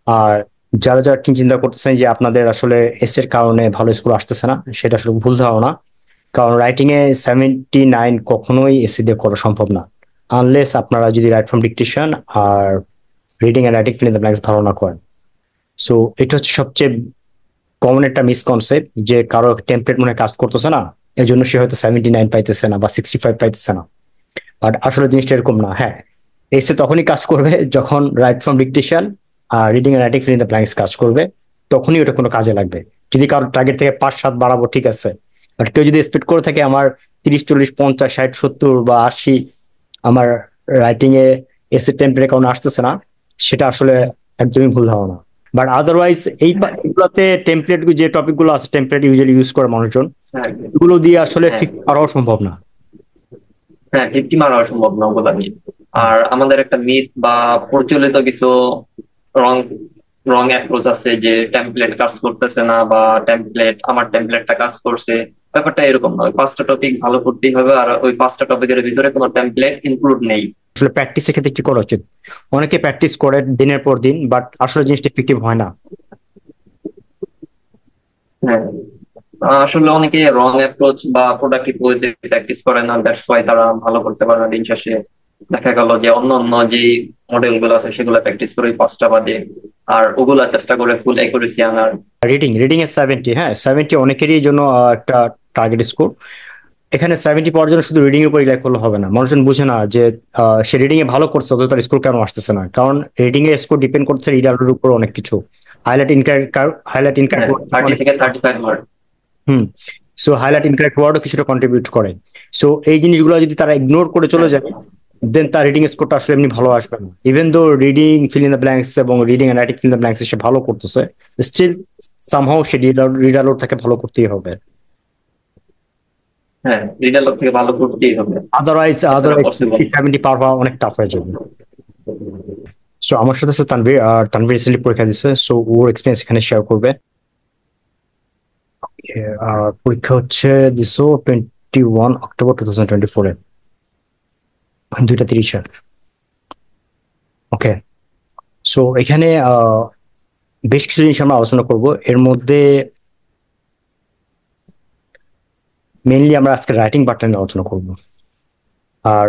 আর যারা যারা চিন্তা করতেছেন যে আপনাদের আসলে এস এর কারণে ভালো স্কোর আসতেছে না, সেটা আসলে ভুল ধারণা। কারণ রাইটিং এ 79 কখনোই এসি দিয়ে করা সম্ভব না, আনলেস আপনারা যদি রাইট ফ্রম ডিকটেশন আর reading and writing fill in the blanks ভালো না করেন। সো এটা হচ্ছে সবচেয়ে কমন একটা মিসকনসেপ্ট, যে কারো টেমপ্লেট মনে হয় কাজ করতেছে না, এই জন্য সে হয়তো 79 পাইতেছে না বা 65 পাইতেছে না। বাট আসলে জিনিসটা এরকম না। হ্যাঁ, এসে তখনই কাজ করবে যখন রাইট ফ্রম ডিকটেশন আর reading and writing fill in the blanks কাজ করবে, তখনই ওটা কোনো কাজে লাগবে। যদি কারোর টার্গেট থেকে 5-7 বাড়াবো, ঠিক আছে, বাট কেউ যদি এক্সপেক্ট করে থাকে আমার 30, 40, 50, 60, 70 বা 80 আমার রাইটিং এ এসে টেমপ্লেট কারণে আসতেছে না, সেটা আসলে একদমই ভুল ধারণা। বাট আদারওয়াইজ এইগুলোতে টেমপ্লেট, যে টপিক গুলো আছে টেমপ্লেট ইউজুয়ালি ইউজ করে মানুষজন, হ্যাঁ এগুলো দিয়ে আসলে হ্যাঁ 50 করাও সম্ভব না। হ্যাঁ, 50 মারা সম্ভব না ওগুলা নিয়ে। আর আমাদের একটা মিথ বা প্রচলিত কিছু রং রং অ্যাপ্রোচ আছে যে টেমপ্লেট কাজ করতেছে না, বা আমার টেমপ্লেটটা কাজ করছে। ব্যাপারটা এরকম না, ওই 5টা টপিক ভালো করতেই হবে, আর ওই 5টা টপিকের ভিতরে কোনো টেমপ্লেট ইনক্লুড নেই। আসলে প্র্যাকটিসের ক্ষেত্রে কি করা উচিত? অনেকে প্র্যাকটিস করে দিনের পর দিন, বাট আসলে জিনিসটা এফেক্টিভ হয় না। হ্যাঁ, আসলে অনেকে রং অ্যাপ্রোচ বা প্রোডাক্টিভ ওয়েতে প্র্যাকটিস করে না, দ্যাটস ওয়াই তারা ভালো করতে পারে না। দিন শেষে দেখা গেল যে অন্য অন্য যে মডেল গুলো আছে সেগুলো প্র্যাকটিস করে ওই 5টা বাদে, আর ওগুলা চেষ্টা করে ফুল একুরেসি আনার। রিডিং রিডিং এর 70, হ্যাঁ 70 অনেকেরই জন্য একটা টার্গেট স্কোর। এখানে 70 পাওয়ার জন্য শুধু রিডিং এর উপর রিলাই করলে হবে না। মানুষজন বুঝে না যে সে রিডিং এ ভালো করছে, অথচ তার স্কোর কেন আসতেছে না। কারণ রিডিং এর স্কোর ডিপেন্ড করছে রিডারের উপর অনেক কিছু। হাইলাইট ইনকারেক্ট, হাইলাইট হ্যাঁ, ইনকারেক্ট 30 থেকে 35 মার্ক। হুম। সো হাইলাইট ইনকারেক্ট ওয়ার্ডও কিছুটা কন্ট্রিবিউট করে। সো এই জিনিসগুলো যদি তারা ইগনোর করে চলে হ্যাঁ যায়, দেন তার রিডিং স্কোরটা আসলে এমনি ভালো আসবে না। Even though reading fill in the blanks এবং reading and writing fill in the blanks সে ভালো করতেছে, স্টিল সামহাও সে রিডার থেকে ভালো করতেই হবে। হ্যাঁ, রিডার লোক থেকে ভালো করতেই হবে, আদারওয়াইজ এছাড়া আদারওয়াইজ পসিবল। 70 পার হওয়া অনেক টাফ হয়ে যাবে। সো আমার সাথে আছে তানভীর, আর তানভীর রিসেন্টলি পরীক্ষা দিচ্ছে, সো ওর এক্সপিরিয়েন্স এখানে শেয়ার করবে। আর পরীক্ষা হচ্ছে দিছো 21 অক্টোবর 2024-এ, 2:30-এ। ওকে। সো এখানে বেশ কিছু জিনিস আমরা আলোচনা করব। এর মধ্যে মেইনলি আমরা আজকে রাইটিং পার্টটা নিয়ে আলোচনা করব। আর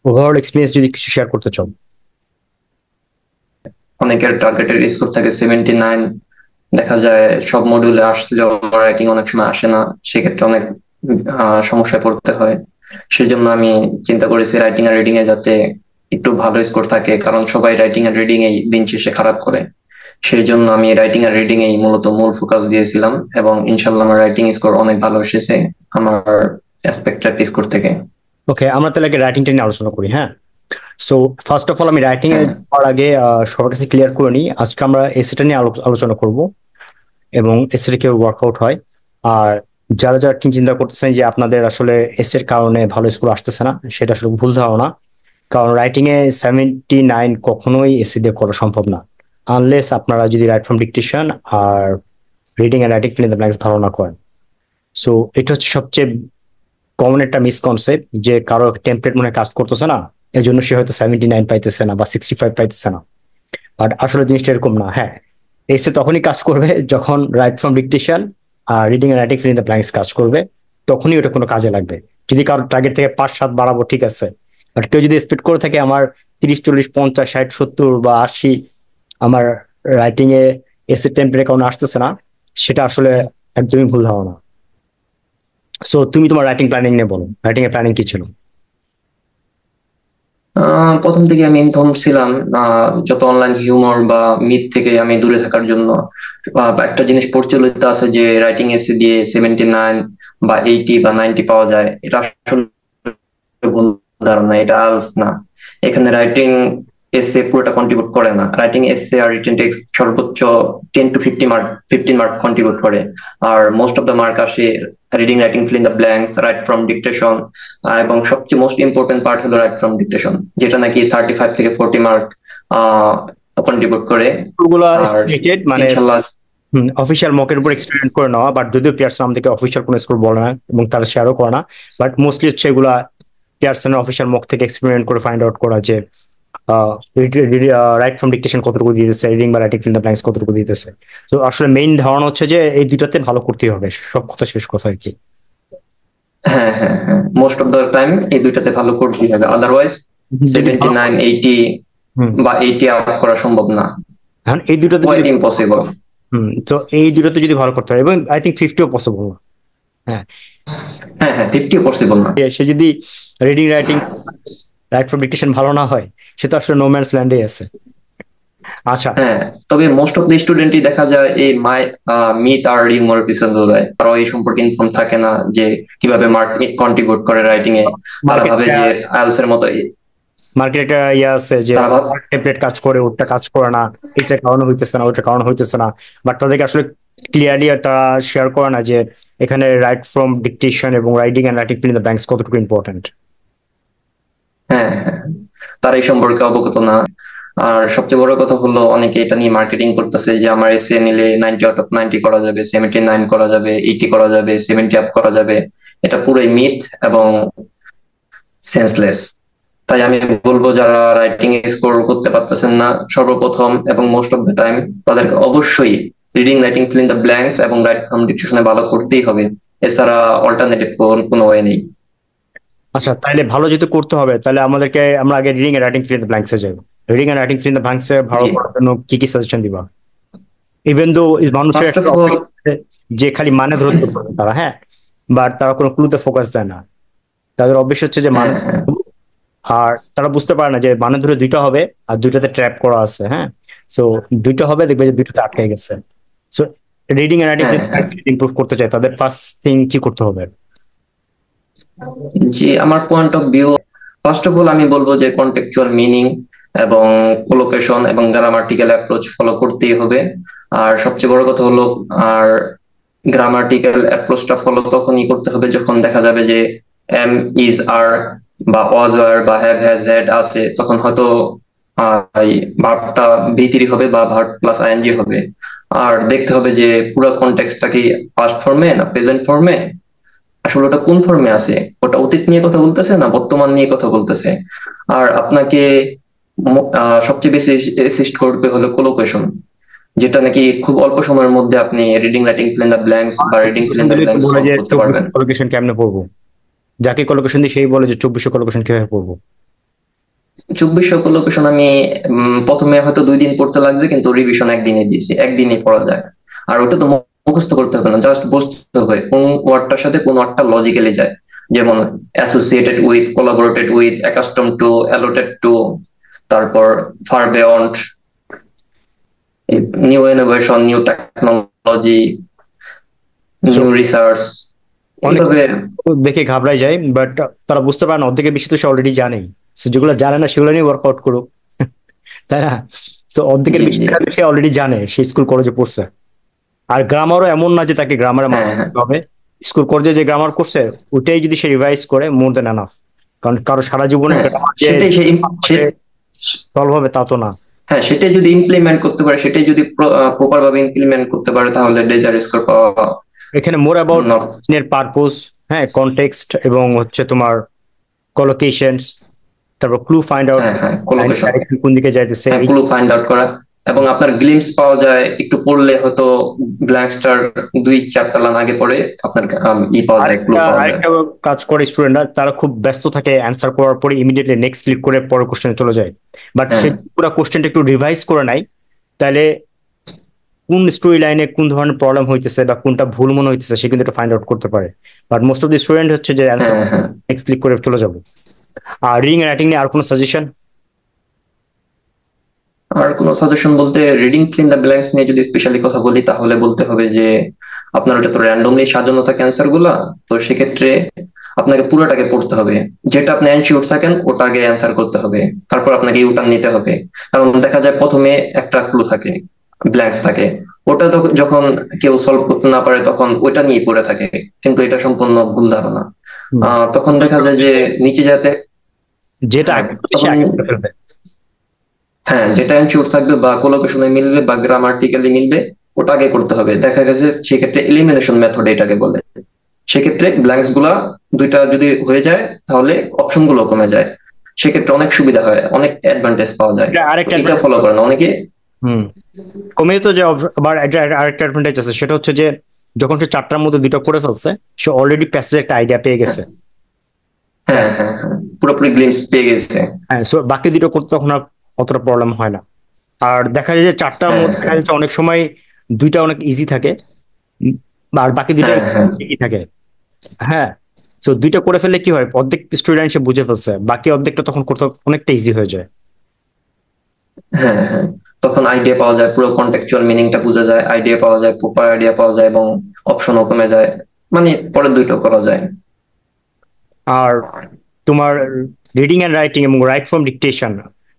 ওভারঅল এক্সপিরিয়েন্স যদি কিছু শেয়ার করতে চাও। অনেকের টার্গেটের স্কোর থাকে 79, দেখা যায় সব মডিউলে আসলেও রাইটিং অনেক সময় আসে না, সেক্ষেত্রে অনেক সমস্যায় পড়তে হয়। সেজন্য আমি চিন্তা করেছি রাইটিং আর রিডিং এ যাতে একটু ভালো স্কোর থাকে, কারণ সবাই রাইটিং আর রিডিং এই দিন শেষে খারাপ করে। সেই জন্য আমি রাইটিং আর রিডিং এই মূলত মূল ফোকাস দিয়েছিলাম, এবং ইনশাল্লাহ আমার রাইটিং স্কোর অনেক ভালো এসেছে আমার অ্যাসপেক্টেড স্কোর থেকে। ওকে, আমরা তাহলে রাইটিংটা নিয়ে আলোচনা করি। হ্যাঁ, সো ফার্স্ট অফ অল আমি রাইটিং এ হ্যাঁ যাওয়ার আগে সবার কাছে ক্লিয়ার করে নিই, আজকে আমরা এসেটা নিয়ে আলোচনা করব এবং এসেটা কিভাবে ওয়ার্কআউট হয়। আর যারা যারা চিন্তা করতেছেন যে আপনাদের আসলে এস এর কারণে ভালো স্কোর আসতেছে না, সেটা আসলে ভুল ধারণা। কারণ রাইটিং এ 79 কখনোই এসি দিয়ে করা সম্ভব না, আনলেস আপনারা যদি রাইট ফ্রম ডিকটেশন আর reading and writing fill in the blanks ভালো না করেন। সো এটা হচ্ছে সবচেয়ে কমন একটা মিসকনসেপ্ট, যে কারো টেমপ্লেট মনে হয় কাজ করতেছে না, এই জন্য সে হয়তো 79 পাইতেছে না বা 65 পাইতেছে না। বাট আসলে জিনিসটা এরকম না। হ্যাঁ, এসে তখনই কাজ করবে যখন রাইট ফ্রম ডিকটেশন আর reading and writing fill in the blanks কাজ করবে, তখনই ওটা কোনো কাজে লাগবে। যদি কারোর টার্গেট থেকে 5-7 বাড়াবো, ঠিক আছে, বাট কেউ যদি এক্সপেক্ট করে থাকে আমার 30, 40, 50, 60, 70 বা 80 আমার রাইটিং এ এসে টেমপ্লেট কারণে আসতেছে না, সেটা আসলে একদমই ভুল ধারণা। সো তুমি তোমার রাইটিং প্ল্যানিং নিয়ে বলো, রাইটিং এর প্ল্যানিং কি ছিল? প্রথম থেকে আমি ছিলাম যত অনলাইন হিউমার বা মিথ থেকে আমি দূরে থাকার জন্য। একটা জিনিস প্রচলিত আছে যে রাইটিং এসে দিয়ে 79 বা 80 বা 90 পাওয়া যায়, এটা আসলে ভুল ধারণা, এটা আলস না। এখানে রাইটিং এসে পুরোটা কন্ট্রিবিউট করে না, রাইটিং এসে আর রিটেন টেক্সট সর্বোচ্চ 10 to 50 মার্ক, 15 মার্ক কন্ট্রিবিউট করে। আর মোস্ট অফ দ্য মার্ক আসে reading, writing, fill in the blanks, right from dictation. এবং সবচেয়ে মোস্ট ইম্পর্টেন্ট পার্ট হলো রাইট ফ্রম ডিকটেশন, যেটা নাকি 35 থেকে 40 মার্ক কন্ট্রিবিউট করে। ওগুলা আর স্টেটেড মানে ইনশাল্লাহ অফিসিয়াল মকের উপর এক্সপেরিমেন্ট করে নেওয়া, বাট যদিও পিয়ারসন আমাদেরকে অফিসিয়াল কোনো স্কোর বলে না এবং তারা শেয়ারও করে না। বাট মোস্টলি হচ্ছে এগুলা পিয়ারসনের অফিসিয়াল মক থেকে এক্সপেরিমেন্ট করে ফাইন্ড আউট করা যে রাইট ফ্রম ডিকটেশন কতটুকু দিতেছে, রিডিং বা রাইটিং ফিল দ্য ব্ল্যাঙ্কস কতটুকু দিতেছে। তো আসলে মেইন ধারণা হচ্ছে যে এই দুইটাতে ভালো করতেই হবে, সব কথা শেষ কথা আর কি। হ্যাঁ, হ্যাঁ, হ্যাঁ, মোস্ট অফ দ্য টাইম এই দুইটাতে ভালো করতেই হবে, আদারওয়াইজ যদি সেভেন্টি ভালো নাইন করে, এইটি হুম, বা এইটি আপ করা সম্ভব না, এখন এই দুইটাতে যদি, কোয়াইট ইম্পসিবল। তো এই দুইটাতে যদি ভালো করতে হয়, এবং আই থিঙ্ক 50ও পসিবল। হ্যাঁ, হ্যাঁ, হ্যাঁ, 50 পসিবল না। সে যদি reading writing right from dictation ভালো না হয়, সে তো আসলে নো ম্যানস ল্যান্ডে আছে। আচ্ছা, হ্যাঁ, তবে মোস্ট অফ দ্য স্টুডেন্টই দেখা যায় এই মিথ আর রিউমারের পিছনে দৌড়ায়, তারাও এই সম্পর্কে ইনফর্ম থাকে না যে কিভাবে মার্ক কন্ট্রিবিউট করে রাইটিং এ। তারা ভাবে মার্কেটটা যে আইএলটিএস এর মতো মার্কেটে ইয়ে আছে যে তারা ভাব টেমপ্লেট কাজ করে, ওটা কাজ করে না, এটা কারণে হইতেছে না, ওইটা কারণে হইতেছে না। বাট তাদেরকে আসলে ক্লিয়ারলি তারা শেয়ার করে না যে এখানে রাইট ফ্রম ডিকটেশন এবং writing and writing fill in the blanks কতটুকু ইম্পর্টেন্ট। হ্যাঁ, হ্যাঁ, তারা এই সম্পর্কে অবগত না। আর সবচেয়ে বড় কথা হলো অনেকে এটা নিয়ে মার্কেটিং করতেছে যে আমার এসএ নিলে 90 আউট অফ 90 করা যাবে, 79 করা যাবে, 80 করা যাবে, 70 আপ করা যাবে। এটা পুরোই মিথ এবং সেন্সলেস। তাই আমি বলবো যারা রাইটিং স্কোর করতে পারতেছেন না, সর্বপ্রথম এবং মোস্ট অফ দ্য টাইম তাদেরকে অবশ্যই reading, writing, fill in the blanks এবং রাইট ফ্রম ডিকশনে ভালো করতেই হবে। এছাড়া অল্টারনেটিভ কোনো ওয়ে নেই। আচ্ছা, তাহলে ভালো যেহেতু করতে হবে, তাহলে আমরা আগে reading and writing fill in the ব্ল্যাঙ্কসে যাই। Reading and writing fill in the ব্ল্যাঙ্কসে ভালো জি, করার জন্য কি কি সাজেশন দিবা? ইভেন দো মানুষের ফার্স্ট অফ একটা অল, অভ্যাস আছে যে খালি মানে ধরতে পারে তারা, হ্যাঁ, বাট তারা কোনো ক্লুতে ফোকাস দেয় না। তাদের অভ্যাস হচ্ছে যে মানে, হ্যাঁ, হ্যাঁ, আর তারা বুঝতে পারে না যে মানে ধরে দুইটা হবে আর দুইটাতে ট্র্যাপ করা আছে, হ্যাঁ। সো দুইটা হবে, দেখবে যে দুইটাতে আটকে গেছে। সো রিডিং এন্ড রাইটিং হ্যাঁ, হ্যাঁ, ইমপ্রুভ করতে চাই, তাদের ফার্স্ট থিং কি করতে হবে? জি, আমার point of view, first of all আমি বলবো যে কন্টেক্সচুয়াল মিনিং এবং কোলোকেশন এবং গ্রামাটিক্যাল অ্যাপ্রোচ ফলো করতেই হবে। আর সবচেয়ে বড় কথা হলো, আর গ্রামাটিক্যাল অ্যাপ্রোচটা ফলো তখনই করতে হবে যখন দেখা যাবে যে এম, ইজ, আর বা ওয়াজ, ওয়ার বা হ্যাভ, হ্যাজ, হ্যাড আছে, তখন হয়তো এই ভার্বটা ভিতরি হবে বা ভার্ব প্লাস আইএনজি হবে। আর দেখতে হবে যে পুরো কনটেক্সটটা কি পাস্ট ফর্মে না প্রেজেন্ট ফর্মে, আসলে ওটা কোন ফর্মে আছে, ওটা অতীত নিয়ে কথা বলতেছে না বর্তমান নিয়ে কথা বলতেছে। আর আপনাকে সবচেয়ে বেশি অ্যাসিস্ট করবে হলো কোলোকেশন, যেটা নাকি খুব অল্প সময়ের মধ্যে আপনি reading, writing, fill in the blanks বা reading, fill collocation in the দিলে তো ব্ল্যাঙ্কস বলে সলভ যে করতে 24 পারবেন। কোলোকেশন কেমনে পড়বো, যাকে কোলোকেশন দিই সেই বলে যে 24 কোলোকেশন কিভাবে পড়বো। 2400 কোলোকেশন আমি প্রথমে হয়তো 2 দিন পড়তে লাগবে, কিন্তু রিভিশন একদিনে দিয়েছি, একদিনে পড়া যায়। আর ওটা তো মুখস্থ করতে হবে না, জাস্ট বুঝতে হবে কোন ওয়ার্ডটার সাথে কোন ওয়ার্ডটা লজিক্যালি যায়। যেমন associated with, collaborated with, accustom to, allotted to, তারপর far beyond, new innovation, new technology, so new research, অনেক এইভাবে। দেখে ঘাবড়ায় যায়, বাট তারা বুঝতে পারে না অর্ধেকের বেশি তো সে অলরেডি জানেই। So যেগুলো জানে না সেগুলো নিয়ে ওয়ার্কআউট করুক, তাই না? তো অর্ধেকের জি, বেশি জি, সে অলরেডি জানে, সে স্কুল কলেজে পড়ছে। আর গ্রামারও এমন না যে তাকে গ্রামারে হ্যাঁ, মাস্টার হ্যাঁ, করতে হবে। স্কুল পর্যায়ে যে গ্রামার করছে ওটাই যদি সে রিভাইজ করে, মোর দেন এনাফ। কারণ কারো সারা জীবনের হ্যাঁ, গ্রামার যে সেটাই সে 5 মাসে সলভ হবে তা তো না। হ্যাঁ, সেটাই যদি ইমপ্লিমেন্ট করতে পারে, সেটাই যদি প্রপার ভাবে ইমপ্লিমেন্ট করতে পারে, তাহলে ডেজার স্কোর পাওয়া এখানে মোর অ্যাবাউট নট। এর পারপোজ, হ্যাঁ, কনটেক্সট এবং হচ্ছে তোমার কলোকেশনস, তারপর ক্লু ফাইন্ড আউট, হ্যাঁ, হ্যাঁ, কোলোকেশন, ডাইরেকশন কোন দিকে যাইতেছে হ্যাঁ, এই। ক্লু ফাইন্ড আউট করা, এবং আপনার গ্লিমস পাওয়া যায় একটু পড়লে, হয়তো ব্ল্যাঙ্কস্টার 2-4 লাইন আগে পড়ে আপনার পাওয়া যায়, ক্লু আরেকটা পাওয়া যায়। আরেকটা কাজ করে স্টুডেন্টরা, তারা খুব ব্যস্ত থাকে, অ্যান্সার করার পরে ইমিডিয়েটলি নেক্সট ক্লিক করে পরের কোশ্চেনে চলে যায়। বাট হ্যাঁ, সে পুরো কোশ্চেনটা একটু রিভাইজ করে নাই, তাহলে কোন স্টোরি লাইনে কোন ধরনের প্রবলেম হইতেছে বা কোনটা ভুল মনে হইতেছে সে কিন্তু এটা ফাইন্ড আউট করতে পারে। But most of the student হচ্ছে যে অ্যান্সার হ্যাঁ, হ্যাঁ। নেক্সট ক্লিক করে চলে যাবো। আর রিডিং এন্ড রাইটিং নিয়ে আর কোনো সাজেশন? আর কোনো সাজেশন বলতে, reading fill in the blanks নিয়ে যদি স্পেশালি কথা বলি, তাহলে বলতে হবে যে আপনার ওটা তো র্যান্ডমলি সাজানো থাকে অ্যান্সার গুলা। তো সেক্ষেত্রে আপনাকে পুরোটাকে পড়তে হবে, যেটা আপনি অ্যানসিওর থাকেন ওটা আগে অ্যান্সার করতে হবে, তারপর আপনাকে ইউটার্ন নিতে হবে। কারণ দেখা যায় প্রথমে একটা ক্লু থাকে, ব্ল্যাঙ্কস থাকে, ওটা তো যখন কেউ সলভ করতে না পারে তখন ওইটা নিয়ে পড়ে থাকে, কিন্তু এটা সম্পূর্ণ ভুল ধারণা। তখন দেখা যায় যে নিচে যাতে, যেটা হ্যাঁ, আগে করতে সে তখন, আগে করে ফেলবে। হ্যাঁ, যেটা এনশিওর থাকবে বা কোলোকেশনে মিলবে বা গ্রামাটিক্যালি মিলবে, ওটা আগে করতে হবে। দেখা গেছে সেক্ষেত্রে এলিমিনেশন মেথড এটাকে বলে। সেক্ষেত্রে ব্ল্যাঙ্কস গুলা দুইটা যদি হয়ে যায় তাহলে অপশন গুলো কমে যায়। সেক্ষেত্রে অনেক সুবিধা হয়, অনেক অ্যাডভান্টেজ পাওয়া যায়। এটা তো আরেকটা এটা ফলো করেন অনেকে। হুম কমিয়ে তো যে আবার আরেকটা অ্যাডভান্টেজ আছে, সেটা হচ্ছে যে যখন সে চারটার মধ্যে দুটো করে ফেলছে, সে অলরেডি প্যাসেজের একটা আইডিয়া পেয়ে হ্যাঁ গেছে। হ্যাঁ হ্যাঁ হ্যাঁ, পুরোপুরি গ্লিমস পেয়ে গেছে। হ্যাঁ, সো বাকি দুটো করতে তখন আর অতটা প্রবলেম হয় না। আর দেখা যায় যে চারটার হ্যাঁ মধ্যে দেখা যাচ্ছে অনেক সময় দুইটা অনেক ইজি থাকে, উম, আর বাকি দুইটা হ্যাঁ হ্যাঁ কি থাকে। হ্যাঁ, সো দুইটা করে ফেললে কি হয়, অর্ধেক স্টুডেন্ট সে বুঝে ফেলছে, বাকি অর্ধেকটা তখন করতে অনেকটা ইজি হয়ে যায়। হ্যাঁ হ্যাঁ, তখন আইডিয়া পাওয়া যায়, পুরো কন্টেক্সচুয়াল মিনিংটা বোঝা যায়, আইডিয়া পাওয়া যায়, প্রপার আইডিয়া পাওয়া যায়, এবং অপশনও কমে যায়, মানে পরের দুইটা করা যায়। আর তোমার রিডিং এন্ড রাইটিং এবং রাইট ফ্রম ডিকটেশন,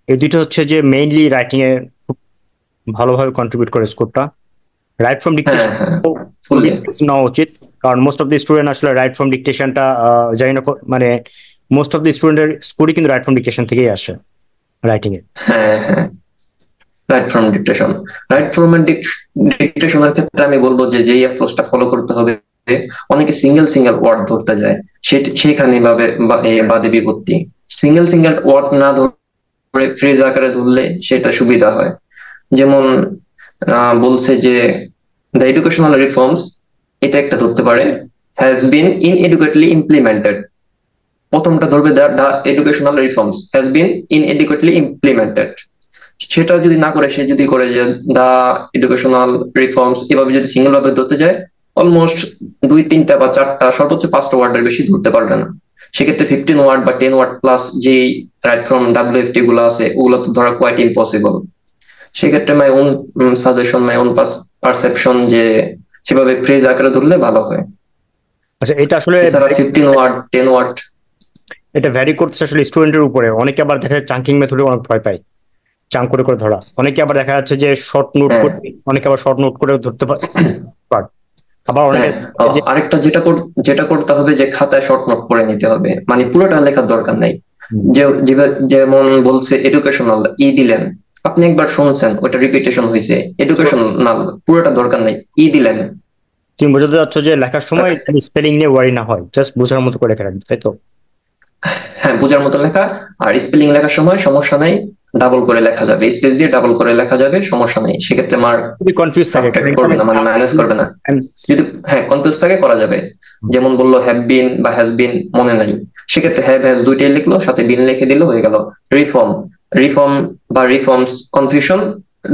এই দুটো হচ্ছে যে মেইনলি রাইটিং এ খুব ভালোভাবে কন্ট্রিবিউট করে স্কোরটা। রাইট ফ্রম হ্যাঁ ডিকটেশন হ্যাঁ, খুবই ফুললি। serious নেওয়া উচিত, কারণ মোস্ট অফ দি স্টুডেন্ট আসলে রাইট ফ্রম ডিকটেশনটা জানি না মানে মোস্ট অফ দি স্টুডেন্টের স্কোরই কিন্তু রাইট ফ্রম ডিকটেশন থেকেই আসে রাইটিং এ। হ্যাঁ হ্যাঁ, write from dictation. Write from ডিকটেশনের ক্ষেত্রে আমি বলবো যে যেই অ্যাপ্রোচটা ফলো করতে হবে, অনেকে সিঙ্গেল সিঙ্গেল ওয়ার্ড ধরতে যায়, সেখানে ভাবে বাদে বিপত্তি। সিঙ্গেল সিঙ্গেল ওয়ার্ড না ধরে ফ্রেজ আকারে ধরলে সেটা সুবিধা হয়। যেমন বলছে যে দ্য এডুকেশনাল রিফর্মস, এটা একটা ধরতে পারে, হ্যাজ বিন ইনএডুকেটলি ইমপ্লিমেন্টেড। প্রথমটা ধরবে the educational reforms has been inadequately implemented. সেটা যদি না করে, সে যদি করে যে দা এডুকেশনাল রিফর্মস, এভাবে যদি সিঙ্গেল ভাবে ধরতে যায়, অলমোস্ট দুই তিনটা বা চারটা, সর্বোচ্চ পাঁচটা ওয়ার্ডের বেশি ধরতে পারবে না। সেক্ষেত্রে 15 ওয়ার্ড বা 10 ওয়ার্ড প্লাস যেই রাইট ফ্রম ডাব্লিউএফটি গুলো আছে, ওগুলো তো ধরা কোয়াইট ইম্পসিবল। সেক্ষেত্রে my own suggestion, my own perception, যে সেভাবে ফ্রেজ আকারে ধরলে ভালো হয়। আচ্ছা, এটা আসলে এছাড়া 15 ওয়ার্ড, 10 ওয়ার্ড। এটা ভ্যারি করছে আসলে স্টুডেন্টের উপরে। অনেকে আবার দেখা যায় চাঙ্কিং মেথডে অনেক ভয় পায়, চাঙ্ক করে করে ধরা। অনেকে আবার দেখা যাচ্ছে যে শর্ট নোট হ্যাঁ করে, অনেকে আবার শর্ট নোট করে ধরতে পারে। আবার অনেকে হ্যাঁ, আছে যে আরেকটা যেটা করতে হবে, যে খাতায় শর্ট নোট করে নিতে হবে, মানে পুরোটা লেখার দরকার নাই। হুম, যেমন বলছে এডুকেশনাল, দিলেন, আপনি একবার শুনছেন, ওটা রিপিটেশন হয়েছে, so এডুকেশনাল, পুরোটা দরকার নাই, দিলেন। তুমি বোঝাতে চাচ্ছ যে লেখার সময় স্পেলিং নিয়ে ওয়ারি না হয়, জাস্ট বোঝার মতো করে লেখা রাখবে, তাই তো? হ্যাঁ, বোঝার মতো লেখা। আর স্পেলিং লেখার সময় সমস্যা নাই, ডাবল করে লেখা যাবে, স্পেস দিয়ে ডাবল করে লেখা যাবে, সমস্যা নেই, সেক্ষেত্রে মার্ক খুবই কনফিউজ থাকে, কারণ সাবট্রাক্ট করবে এখানে না, মানে মাইনাস করবে না। যদি হ্যাঁ কনফিউজ থাকে করা যাবে। যেমন বললো হ্যাভ বিন বা হ্যাজ বিন মনে নাই, সেক্ষেত্রে হ্যাভ হ্যাজ দুইটাই লিখলো, সাথে বিন লিখে দিল, হয়ে গেল। রিফর্ম, রিফর্ম বা রিফর্মস কনফিউশন,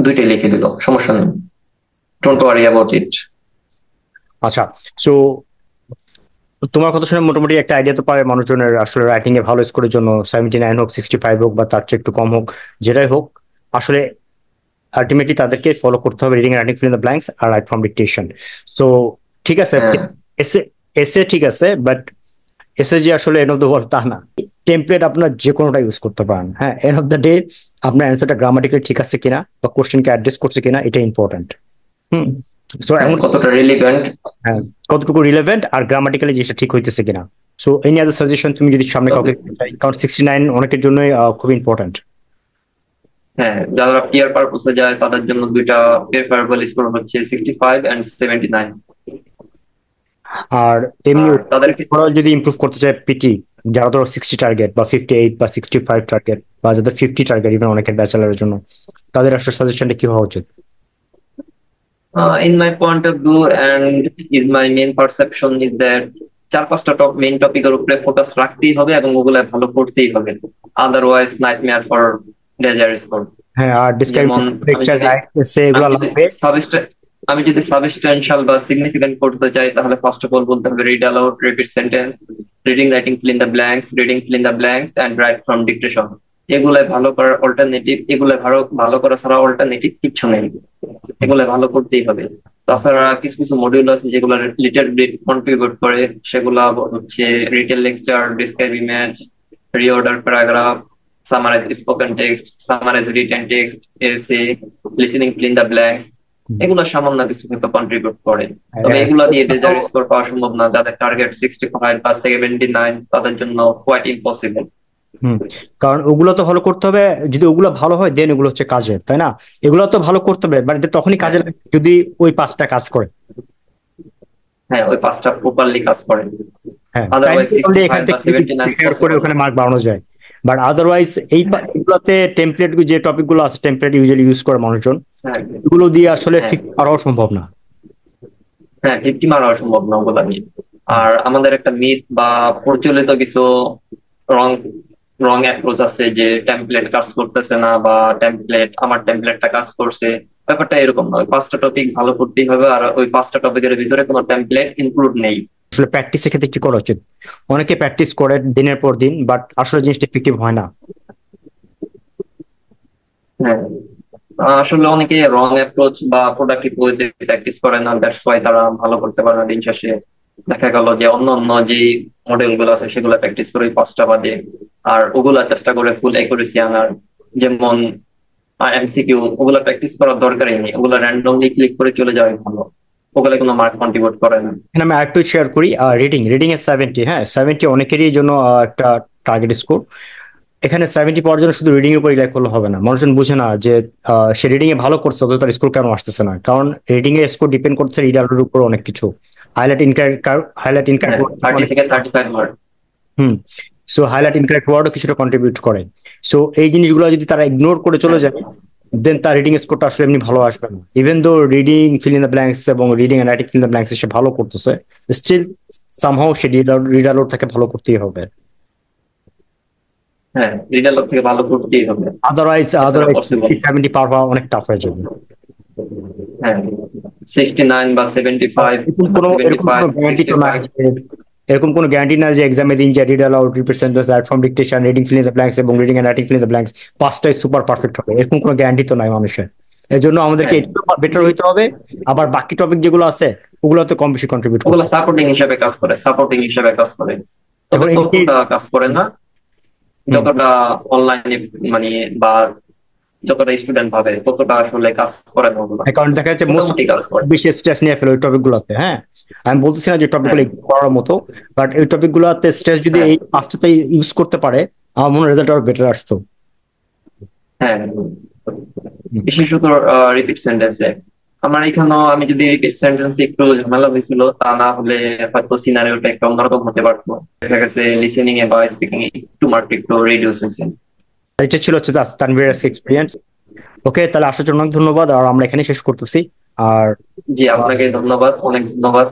দুইটাই লিখে দিল, সমস্যা নেই। Don't worry about it. আচ্ছা, সো তোমার কথা শুনে মোটামুটি একটা আইডিয়া তো পারে মানুষজনের আসলে রাইটিং এ ভালো স্কোরের জন্য 79 হোক, 65 হোক, বা তার চেয়ে একটু কম হোক, যেটাই হোক, আসলে আলটিমেটলি তাদেরকে ফলো করতে হবে reading, writing, fill in the blanks আর রাইট ফ্রম ডিকটেশন। সো ঠিক আছে, হ্যাঁ এসে এসে ঠিক আছে, বাট এসে যে আসলে এন্ড অফ দ্য ওয়ার্ল্ড তা না। টেমপ্লেট আপনার যে কোনোটা ইউজ করতে পারেন। হ্যাঁ, এন্ড অফ দ্য ডে আপনার অ্যান্সারটা গ্রামাটিক্যালি ঠিক আছে কিনা বা কোশ্চেনকে অ্যাড্রেস করছে কিনা, এটা ইম্পর্টেন্ট। হুম সো হ্যাঁ, এমন কতটা রিলিভেন্ট। হ্যাঁ, কতটুকু রিলেভেন্ট আর গ্রামাটিক্যালি জিনিসটা ঠিক হইতেছে কিনা। সো এনি আদার সাজেশন তুমি যদি সামনে কাউকে দিতে চাই, কারণ 69 অনেকের জন্যই খুব ইম্পর্টেন্ট। হ্যাঁ, যারা পিয়ার পারপোসে যায় তাদের জন্য দুইটা প্রেফারেবল স্কোর হচ্ছে 65 and 79। আর এমনি আর তাদেরকে ওরাও যদি ইমপ্রুভ করতে চায় পিটি, যারা ধরো 60 টার্গেট বা 58 বা 65 টার্গেট, বা যাদের 50 টার্গেট, ইভেন অনেকের ব্যাচেলারের জন্য, তাদের আসলে সাজেশনটা কি হওয়া উচিত? in my point of view and is my main perception is that চার পাঁচটা মেইন টপিকের উপরে ফোকাস রাখতেই হবে এবং ওগুলা ভালো করতেই হবে, otherwise nightmare for desire score. হ্যাঁ, আর ডিসক্রাইব যেমন আমি লেকচার যদি রাইট এসে আমি এগুলো যদি লাগবে। আমি যদি সাবস্টেন্সিয়াল বা সিগনিফিকেন্ট করতে চাই, তাহলে ফার্স্ট অফ অল বলতে হবে read aloud, repeat sentence, reading writing fill in the blanks, reading fill in the blanks and write from dictation. এগুলাই ভালো করার অল্টারনেটিভ, এগুলাই ভালো ভালো করা ছাড়া অল্টারনেটিভ কিচ্ছু নেই, এগুলাই ভালো করতেই হবে। তাছাড়া কিছু কিছু মডিউল আছে যেগুলো লিটল বিট কন্ট্রিবিউট করে, সেগুলা হচ্ছে retell lecture, describe image, reorder paragraph, summarize spoken text, summarize written text, essay, listening fill in the blanks. এগুলো সামান্য কিছু হয়তো কন্ট্রিবিউট করে, তবে এগুলা দিয়ে ডেজার্ট স্কোর পাওয়া সম্ভব না। যাদের টার্গেট 65 বা 79, তাদের জন্য কোয়াইট ইম্পসিবল। হুম কারণ ওগুলো তো ভালো করতে হবে। যদি ওগুলো ভালো হয় দেন এগুলো হচ্ছে কাজের, তাই না? এগুলো তো ভালো করতে হবে, বাট এটা তখনই কাজে হ্যাঁ লাগে যদি ওই পাঁচটা কাজ করে। হ্যাঁ, ওই পাঁচটা প্রপারলি কাজ করে, হ্যাঁ, তাই আদারওয়াইজ এখান 65 বা থেকে 79 শেয়ার করে পসিবল না। ওখানে মার্ক বাড়ানো যায়। বাট আদারওয়াইজ হ্যাঁ এইগুলোতে টেমপ্লেট যে টপিক গুলো আছে, টেমপ্লেট ইউজুয়ালি ইউজ করে মানুষজন, হ্যাঁ এগুলো দিয়ে আসলে হ্যাঁ 50 পাওয়া সম্ভব না। হ্যাঁ, 50 মারা সম্ভব না ওগুলা নিয়ে। আর আমাদের একটা মিথ বা প্রচলিত কিছু রং রং অ্যাপ্রোচ আছে যে টেমপ্লেট কাজ করতেছে না, বা আমার টেমপ্লেটটা কাজ করছে। ব্যাপারটা এরকম নয়, 5টা টপিক ভালো করতেই হবে, আর ওই 5টা টপিকের ভিতরে কোনো টেমপ্লেট ইনক্লুড নেই। আসলে প্র্যাকটিসের ক্ষেত্রে কি করা উচিত? অনেকে প্র্যাকটিস করে দিনের পর দিন, বাট আসলে জিনিসটা ইফেক্টিভ হয় না। হ্যাঁ, আসলে অনেকে রং অ্যাপ্রোচ বা প্রোডাক্টিভ ওয়েতে প্র্যাকটিস করে না, দ্যাটস ওয়াই তারা ভালো করতে পারে না। দিন শেষে দেখা গেল যে অন্য অন্য যে মডেল গুলো আছে সেগুলো প্র্যাকটিস করে 5টা বাদে, আর ওগুলা চেষ্টা করে ফুল অ্যাকুরেসি আনার। যেমন এমসিকিউ, ওগুলা প্র্যাকটিস করার দরকারই নেই, ওগুলা র্যান্ডমলি ক্লিক করে চলে যাওয়াই ভালো, ওগুলা কোনো মার্ক কন্ট্রিবিউট করে না। এখানে আমি আরেকটু শেয়ার করি, রিডিং রিডিং এর 70, হ্যাঁ 70 অনেকেরই জন্য একটা টার্গেট স্কোর। এখানে 70 পাওয়ার জন্য শুধু রিডিং এর উপর রিলাই করলে হবে না। মানুষজন বুঝে না যে সে রিডিং এ ভালো করছে, অথচ তার স্কোর কেন আসতেছে না। কারণ রিডিং এর স্কোর ডিপেন্ড করছে রিডারের উপর অনেক কিছু। হাইলাইট ইনকারেক্ট হ্যাঁ, 30 থেকে 35 মার্ক। হুম। সো হাইলাইট ইনকারেক্ট ওয়ার্ডও কিছুটা কন্ট্রিবিউট করে। সো এই জিনিসগুলো যদি তারা ইগনোর করে চলে হ্যাঁ যায়, দেন তার রিডিং স্কোরটা আসলে এমনি ভালো আসবে না। Even though reading fill in the blanks এবং reading and writing fill in the blanks সে ভালো করতেছে, স্টিল সামহাও সে রিডার থেকে ভালো করতেই হবে। হ্যাঁ, রিডার থেকে ভালো করতেই হবে, আদারওয়াইজ এছাড়া আদারওয়াইজ পসিবল। 70 পার হওয়া অনেক টাফ হয়ে যাবে। হ্যাঁ, 69 বা সেভেন্টি আর ফাইভ বা সেভেন্টি এরকম ফাইভ কোনো গ্যারান্টি সিক্সটি তো নাই ফাইভ যে, এরকম কোনো গ্যারান্টি না যে এক্সামে দিন যে read aloud, repeat sentence, write from dictation, reading fill in the blanks এবং reading and writing fill in the blanks পাঁচটাই সুপার পারফেক্ট হবে, এরকম কোনো গ্যারান্টি তো নাই মানুষের। এর জন্য আমাদেরকে হ্যাঁ, একটু বেটার হইতে হবে। আবার বাকি টপিক যেগুলো আছে ওগুলোতে কম বেশি কন্ট্রিবিউট ওগুলো করতে হবে। সাপোর্টিং হিসেবে কাজ করে, তবে এখন ইন কেস, ততটা কাজ করে না যতটা অনলাইনে, মানে বা যতটা স্টুডেন্ট ভাবে ততটা আসলে কাজ করে না ওগুলো। কারণ দেখা যাচ্ছে মোস্ট মোটামুটি কাজ করে। বেশি স্ট্রেস নিয়ে ফেলে ওই টপিক গুলোতে। হ্যাঁ, আমি বলতেছি না যে টপিক হ্যাঁ গুলো করার মতো, বাট এই টপিক গুলোতে স্ট্রেস যদি হ্যাঁ এই পাঁচটাতে ইউজ করতে পারে, আমার মনে হয় রেজাল্ট আরো বেটার আসতো। হ্যাঁ, হুম। বিশেষত রিপিট সেন্টেন্সে আমার এখানেও, আমি যদি রিপিট সেন্টেন্স একটু ঝামেলা হয়েছিল, তা না হলে হয়তো সিনারিওটা একটু অন্যরকম হতে পারতো। দেখা গেছে লিসেনিং এ বা স্পিকিং এ একটু মার্ক একটু রিডিউস হয়েছে। এটা ছিল হচ্ছে তানভীর এক্সপিরিয়েন্স। ওকে, তাহলে আসার জন্য অনেক ধন্যবাদ, আর আমরা এখানে শেষ করতেছি। আর জি, আপনাকে ধন্যবাদ, অনেক ধন্যবাদ।